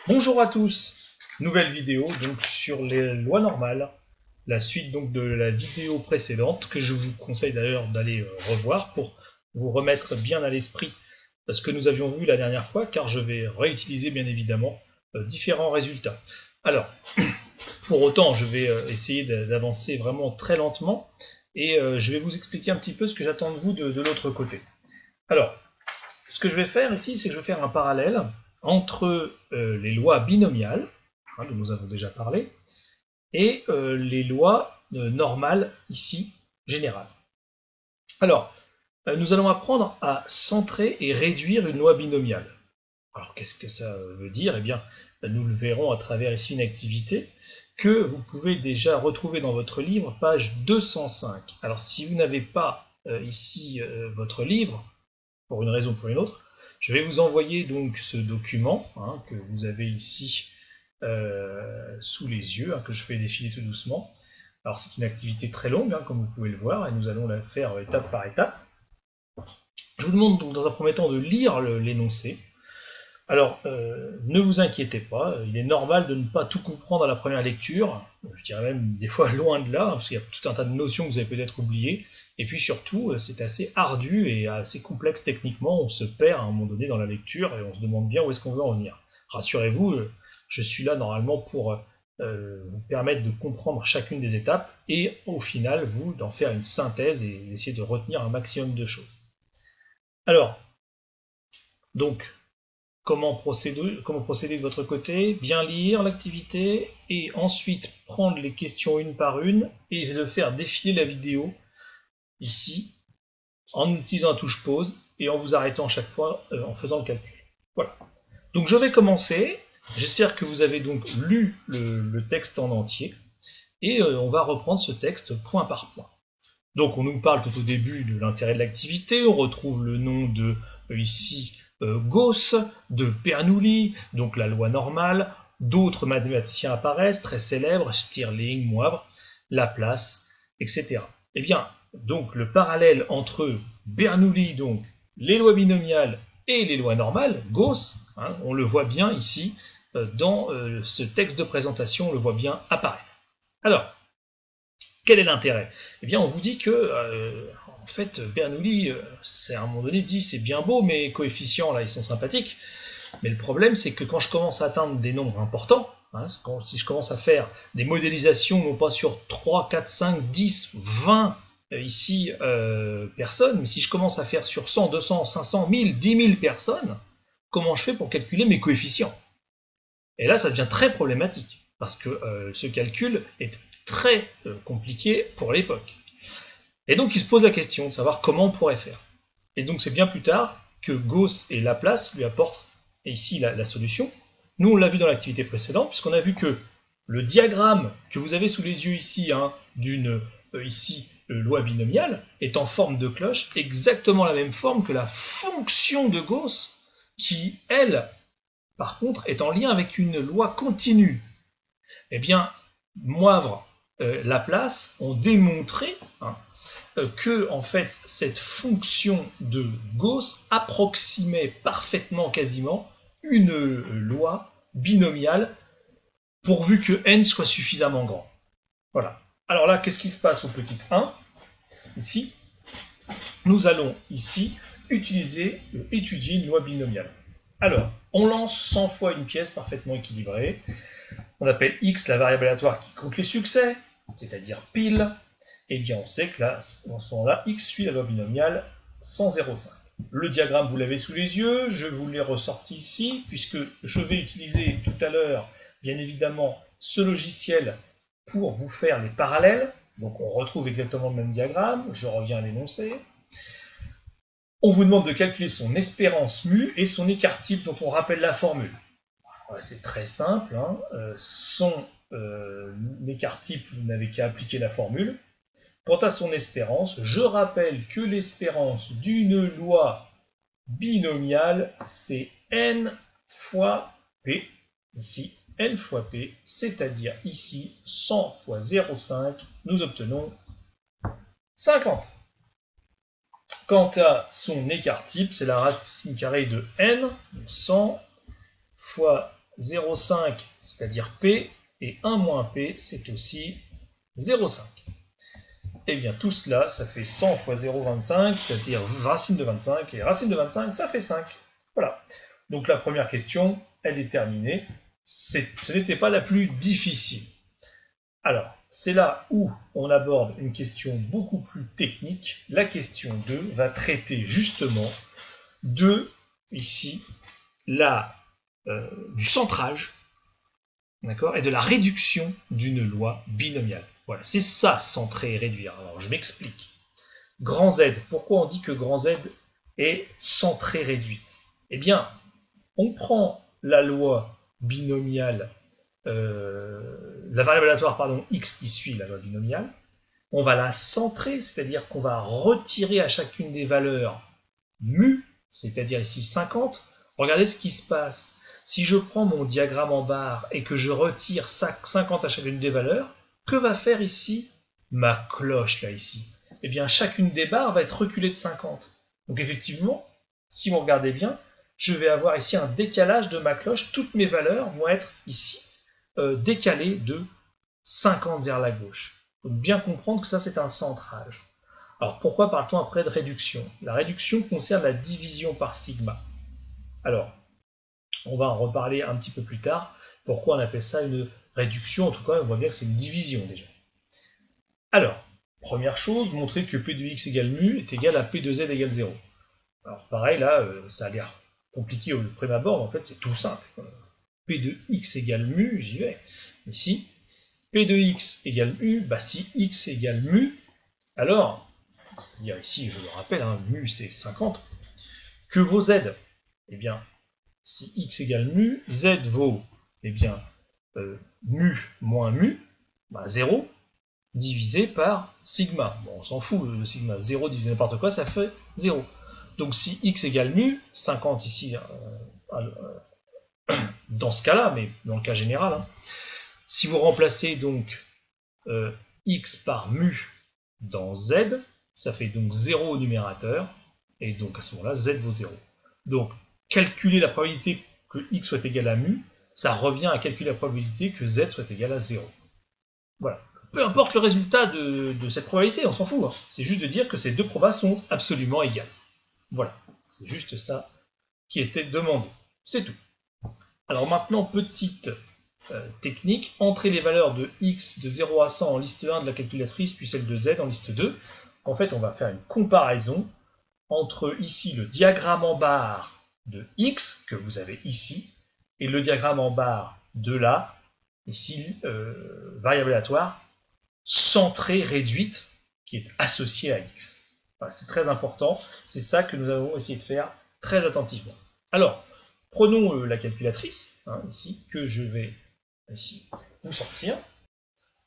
Bonjour à tous, nouvelle vidéo donc sur les lois normales, la suite donc de la vidéo précédente que je vous conseille d'ailleurs d'aller revoir pour vous remettre bien à l'esprit ce que nous avions vu la dernière fois, car je vais réutiliser bien évidemment différents résultats. Alors, pour autant, je vais essayer d'avancer vraiment très lentement et je vais vous expliquer un petit peu ce que j'attends de vous de l'autre côté. Alors, ce que je vais faire ici, c'est que je vais faire un parallèle entre les lois binomiales, dont nous avons déjà parlé, et les lois normales, ici, générales. Alors, nous allons apprendre à centrer et réduire une loi binomiale. Alors, qu'est-ce que ça veut dire? Eh bien, nous le verrons à travers ici une activité que vous pouvez déjà retrouver dans votre livre, page 205. Alors, si vous n'avez pas ici votre livre, pour une raison ou pour une autre, je vais vous envoyer donc ce document que vous avez ici sous les yeux, que je fais défiler tout doucement. Alors c'est une activité très longue, comme vous pouvez le voir, et nous allons la faire étape par étape. Je vous demande donc dans un premier temps de lire l'énoncé. Alors, ne vous inquiétez pas, il est normal de ne pas tout comprendre à la première lecture, je dirais même des fois loin de là, parce qu'il y a tout un tas de notions que vous avez peut-être oubliées, et puis surtout, c'est assez ardu et assez complexe techniquement, on se perd à un moment donné dans la lecture, et on se demande bien où est-ce qu'on veut en venir. Rassurez-vous, je suis là normalement pour vous permettre de comprendre chacune des étapes, et au final, vous, d'en faire une synthèse et d'essayer de retenir un maximum de choses. Alors, donc, comment procéder de votre côté? Bien lire l'activité et ensuite prendre les questions une par une et de faire défiler la vidéo ici en utilisant la touche pause et en vous arrêtant chaque fois en faisant le calcul. Voilà. Donc je vais commencer. J'espère que vous avez donc lu le texte en entier et on va reprendre ce texte point par point. Donc on nous parle tout au début de l'intérêt de l'activité, on retrouve le nom de ici Gauss, de Bernoulli, donc la loi normale, d'autres mathématiciens apparaissent, très célèbres, Stirling, Moivre, Laplace, etc. Eh bien, donc le parallèle entre Bernoulli, donc les lois binomiales et les lois normales, Gauss, on le voit bien ici dans ce texte de présentation, on le voit bien apparaître. Alors, quel est l'intérêt? Eh bien, on vous dit que, en fait, Bernoulli, à un moment donné, dit c'est bien beau, mes coefficients, là, ils sont sympathiques, mais le problème, c'est que quand je commence à atteindre des nombres importants, si je commence à faire des modélisations, non pas sur 3, 4, 5, 10, 20, ici, personnes, mais si je commence à faire sur 100, 200, 500, 1000, 10 000 personnes, comment je fais pour calculer mes coefficients? Et là, ça devient très problématique, parce que ce calcul est très compliqué pour l'époque. Et donc, il se pose la question de savoir comment on pourrait faire. Et donc, c'est bien plus tard que Gauss et Laplace lui apportent ici la solution. Nous, on l'a vu dans l'activité précédente, puisqu'on a vu que le diagramme que vous avez sous les yeux ici, d'une loi binomiale, est en forme de cloche, exactement la même forme que la fonction de Gauss, qui, elle, par contre, est en lien avec une loi continue. Eh bien, Moivre, Laplace ont démontré que en fait cette fonction de Gauss approximait parfaitement, quasiment, une loi binomiale pourvu que n soit suffisamment grand. Voilà. Alors là, qu'est-ce qui se passe au petit 1? Ici, nous allons ici étudier une loi binomiale. Alors, on lance 100 fois une pièce parfaitement équilibrée. On appelle x la variable aléatoire qui compte les succès, c'est-à-dire pile. Et bien on sait que là, dans ce moment-là, x suit la loi binomiale 100,05. Le diagramme, vous l'avez sous les yeux, je vous l'ai ressorti ici, puisque je vais utiliser tout à l'heure, bien évidemment, ce logiciel pour vous faire les parallèles. Donc on retrouve exactement le même diagramme, je reviens à l'énoncé. On vous demande de calculer son espérance mu et son écart type dont on rappelle la formule. C'est très simple, son écart type, vous n'avez qu'à appliquer la formule. Quant à son espérance, je rappelle que l'espérance d'une loi binomiale, c'est n fois p, ici n fois p, c'est-à-dire ici 100 fois 0,5, nous obtenons 50. Quant à son écart type, c'est la racine carrée de n, donc 100 fois 0,5, c'est-à-dire P, et 1 moins P, c'est aussi 0,5. Et bien tout cela, ça fait 100 fois 0,25, c'est-à-dire racine de 25, et racine de 25, ça fait 5. Voilà. Donc la première question, elle est terminée. Ce n'était pas la plus difficile. Alors, c'est là où on aborde une question beaucoup plus technique. La question 2 va traiter justement de, ici, du centrage, d'accord, et de la réduction d'une loi binomiale. Voilà, c'est ça, centrer et réduire. Alors, je m'explique. Grand Z, pourquoi on dit que grand Z est centrée réduite? Eh bien, on prend la loi binomiale, la variable aléatoire, pardon, x qui suit la loi binomiale, on va la centrer, c'est-à-dire qu'on va retirer à chacune des valeurs mu, c'est-à-dire ici 50. Regardez ce qui se passe. Si je prends mon diagramme en barre et que je retire 50 à chacune des valeurs, que va faire ici ma cloche, là, ici? Eh bien, chacune des barres va être reculée de 50. Donc effectivement, si vous regardez bien, je vais avoir ici un décalage de ma cloche. Toutes mes valeurs vont être ici décalées de 50 vers la gauche. Donc bien comprendre que ça, c'est un centrage. Alors pourquoi parle-t-on après de réduction? La réduction concerne la division par sigma. Alors, on va en reparler un petit peu plus tard. Pourquoi on appelle ça une réduction? En tout cas, on voit bien que c'est une division déjà. Alors, première chose, montrer que P de x égale mu est égal à P de z égale 0. Alors pareil, là, ça a l'air compliqué au prime abord, mais en fait c'est tout simple. P de x égale mu, j'y vais. Ici, P de x égale mu, bah si x égale mu, alors, c'est-à-dire ici, je le rappelle, hein, mu c'est 50, que vaut z? Eh bien, si x égale mu, z vaut, eh bien, mu moins mu, bah 0, divisé par sigma. Bon, on s'en fout, le sigma. 0 divisé n'importe quoi, ça fait 0. Donc si x égale mu, 50 ici, dans ce cas-là, mais dans le cas général, hein, si vous remplacez donc x par mu dans z, ça fait donc 0 au numérateur, et donc à ce moment-là, z vaut 0. Donc, calculer la probabilité que x soit égal à mu, ça revient à calculer la probabilité que z soit égal à 0. Voilà. Peu importe le résultat de cette probabilité, on s'en fout. Hein. C'est juste de dire que ces deux probas sont absolument égales. Voilà. C'est juste ça qui était demandé. C'est tout. Alors maintenant, petite technique, entrer les valeurs de x de 0 à 100 en liste 1 de la calculatrice, puis celle de z en liste 2. En fait, on va faire une comparaison entre ici le diagramme en barre de x, que vous avez ici, et le diagramme en barre de la, ici, variable aléatoire, centrée réduite, qui est associée à x. Voilà, c'est très important, c'est ça que nous avons essayé de faire très attentivement. Alors, prenons la calculatrice, hein, ici, que je vais ici vous sortir.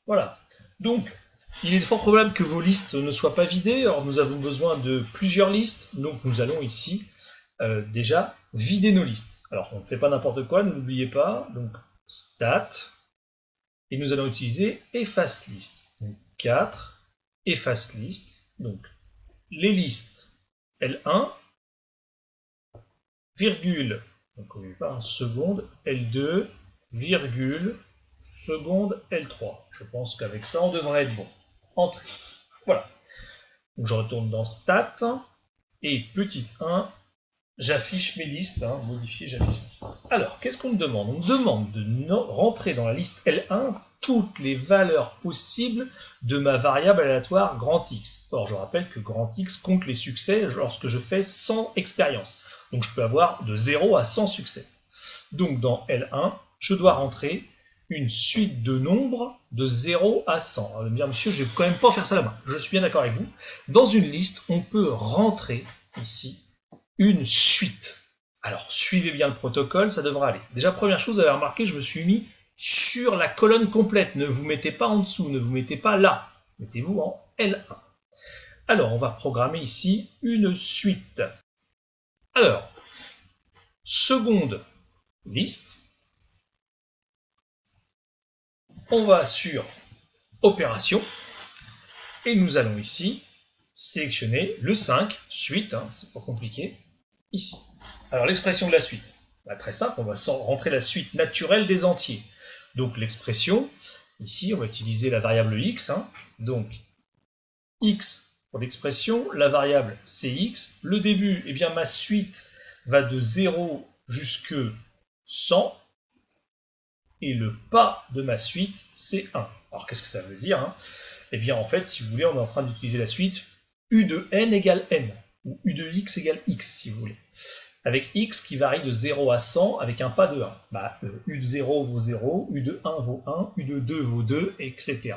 Voilà. Donc, il est fort probable que vos listes ne soient pas vidées. Alors, nous avons besoin de plusieurs listes. Donc, nous allons ici déjà vider nos listes. Alors, on ne fait pas n'importe quoi, n'oubliez pas. Donc, stat. Et nous allons utiliser efface liste. Donc, 4, efface liste. Donc, les listes L1, virgule, donc on ne met pas en seconde, L2, virgule, seconde, L3. Je pense qu'avec ça, on devrait être bon. Entrée. Voilà. Donc je retourne dans Stat, et petite 1, j'affiche mes listes, hein, modifier, j'affiche mes listes. Alors, qu'est-ce qu'on me demande? On me demande de rentrer dans la liste L1 toutes les valeurs possibles de ma variable aléatoire grand X. Or, je rappelle que grand X compte les succès lorsque je fais 100 expériences. Donc, je peux avoir de 0 à 100 succès. Donc, dans L1, je dois rentrer une suite de nombres de 0 à 100. Alors, vous allez me dire, monsieur, je ne vais quand même pas faire ça à la main. Je suis bien d'accord avec vous. Dans une liste, on peut rentrer ici une suite. Alors, suivez bien le protocole, ça devra aller. Déjà, première chose, vous avez remarqué, je me suis mis sur la colonne complète. Ne vous mettez pas en dessous, ne vous mettez pas là. Mettez-vous en L1. Alors, on va programmer ici une suite. Alors, seconde liste. On va sur Opération. Et nous allons ici sélectionner le 5, suite, hein, c'est pas compliqué, ici. Alors, l'expression de la suite. Bah, très simple, on va rentrer la suite naturelle des entiers. Donc l'expression, ici, on va utiliser la variable x. Hein. Donc x pour l'expression, la variable c'est x. Le début, eh bien ma suite va de 0 jusque 100. Et le pas de ma suite, c'est 1. Alors qu'est-ce que ça veut dire hein? Eh bien en fait, si vous voulez, on est en train d'utiliser la suite u de n égale n, ou u de x égale x, si vous voulez. Avec x qui varie de 0 à 100 avec un pas de 1. Bah, u de 0 vaut 0, u de 1 vaut 1, u de 2 vaut 2, etc.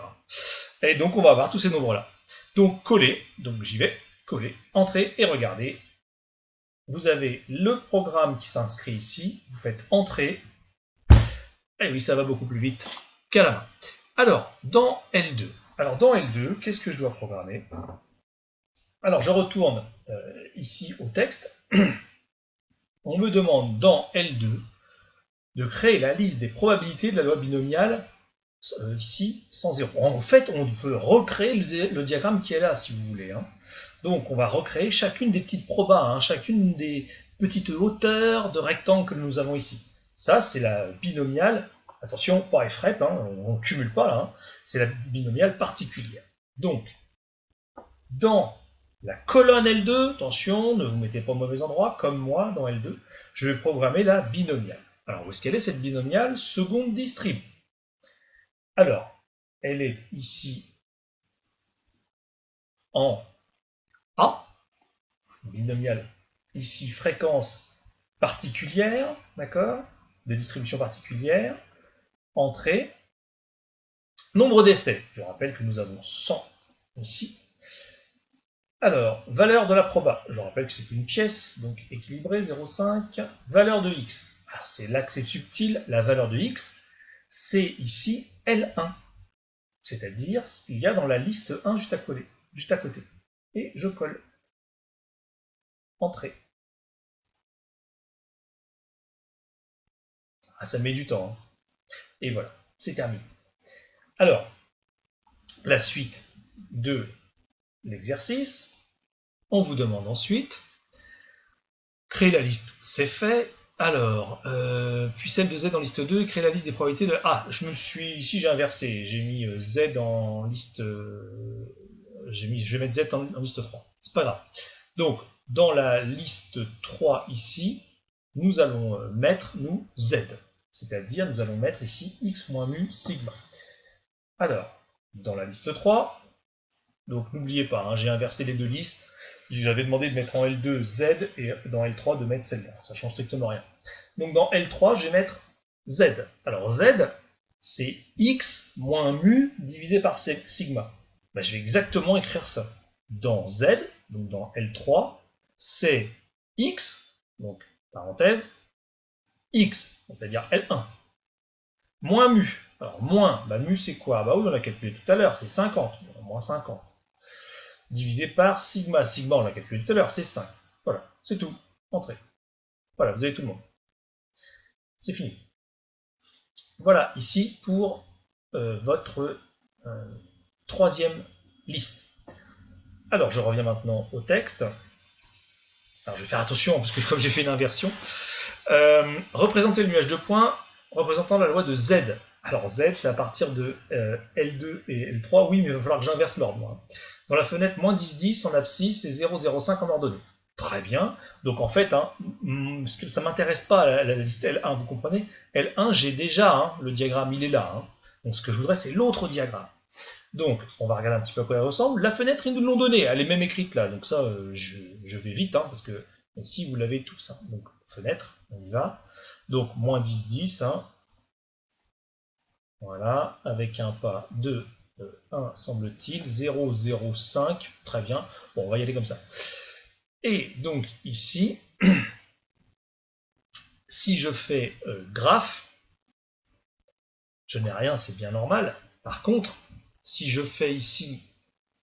Et donc on va avoir tous ces nombres-là. Donc coller, donc j'y vais, coller, entrer et regarder. Vous avez le programme qui s'inscrit ici, vous faites entrer. Et oui, ça va beaucoup plus vite qu'à la main. Alors, dans L2, qu'est-ce que je dois programmer? Alors, je retourne ici au texte. On me demande dans L2 de créer la liste des probabilités de la loi binomiale ici sans 0. En fait, on veut recréer le diagramme qui est là, si vous voulez. Hein. Donc, on va recréer chacune des petites probas, hein, chacune des petites hauteurs de rectangles que nous avons ici. Ça, c'est la binomiale. Attention, pas FREP, hein, on ne cumule pas là. Hein, c'est la binomiale particulière. Donc, dans la colonne L2, attention, ne vous mettez pas au mauvais endroit, comme moi dans L2, je vais programmer la binomiale. Alors, où est-ce qu'elle est cette binomiale? Seconde distrib. Alors, elle est ici en A, binomiale, ici fréquence particulière, d'accord, de distribution particulière, entrée, nombre d'essais, je rappelle que nous avons 100 ici. Alors, valeur de la proba, je rappelle que c'est une pièce, donc équilibrée, 0,5, valeur de x. Alors c'est l'accès subtil, la valeur de x, c'est ici L1, c'est-à-dire ce qu'il y a dans la liste 1 juste à côté. Et je colle. Entrée. Ah, ça met du temps. Hein. Et voilà, c'est terminé. Alors, la suite de l'exercice, on vous demande ensuite, créer la liste, c'est fait. Alors, puis celle de Z en liste 2 et créer la liste des probabilités de... Ah, ici j'ai inversé, j'ai mis Z en liste... je vais mettre Z en liste 3, c'est pas grave. Donc, dans la liste 3 ici, nous allons mettre, nous, Z. C'est-à-dire, nous allons mettre ici x moins mu sigma. Alors, dans la liste 3, donc n'oubliez pas, hein, j'ai inversé les deux listes. Je vous avais demandé de mettre en L2 Z et dans L3 de mettre celle-là. Ça change strictement rien. Donc dans L3, je vais mettre Z. Alors Z, c'est x moins mu divisé par sigma. Ben, je vais exactement écrire ça. Dans Z, donc dans L3, c'est x, donc parenthèse, x, c'est-à-dire L1, moins mu. Alors moins, bah, mu c'est quoi? Bah oui, on l'a calculé tout à l'heure, c'est 50, moins 50. Divisé par sigma. Sigma, on l'a calculé tout à l'heure, c'est 5. Voilà, c'est tout. Entrée. Voilà, vous avez tout le monde. C'est fini. Voilà, ici, pour votre troisième liste. Alors, je reviens maintenant au texte. Alors, je vais faire attention, parce que comme j'ai fait une inversion. Représenter le nuage de points représentant la loi de Z. Alors, Z, c'est à partir de L2 et L3. Oui, mais il va falloir que j'inverse l'ordre. Dans la fenêtre moins 10,10 en abscisse et 0,05 en ordonnée. Très bien. Donc en fait, hein, ça ne m'intéresse pas la liste L1, vous comprenez? L1, j'ai déjà hein, le diagramme, il est là. Hein. Donc ce que je voudrais, c'est l'autre diagramme. Donc, on va regarder un petit peu à quoi elle ressemble. La fenêtre, ils nous l'ont donnée, elle est même écrite là. Donc ça, je vais vite, hein, parce que ici, vous l'avez tous. Hein. Donc, fenêtre, on y va. Donc, moins 10,10. Hein. Voilà, avec un pas de 1, semble-t-il, 0,05, très bien. Bon, on va y aller comme ça. Et donc, ici, si je fais graphe, je n'ai rien, c'est bien normal. Par contre, si je fais ici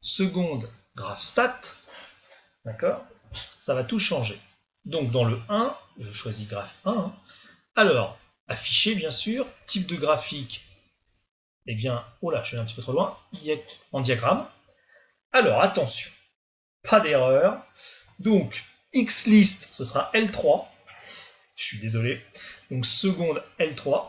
seconde graphe stat, d'accord, ça va tout changer. Donc, dans le 1, je choisis graphe 1. Hein. Alors, afficher, bien sûr, type de graphique, eh bien, oh là, je suis un petit peu trop loin, en diagramme. Alors, attention, pas d'erreur. Donc, xlist, ce sera L3. Je suis désolé. Donc seconde L3.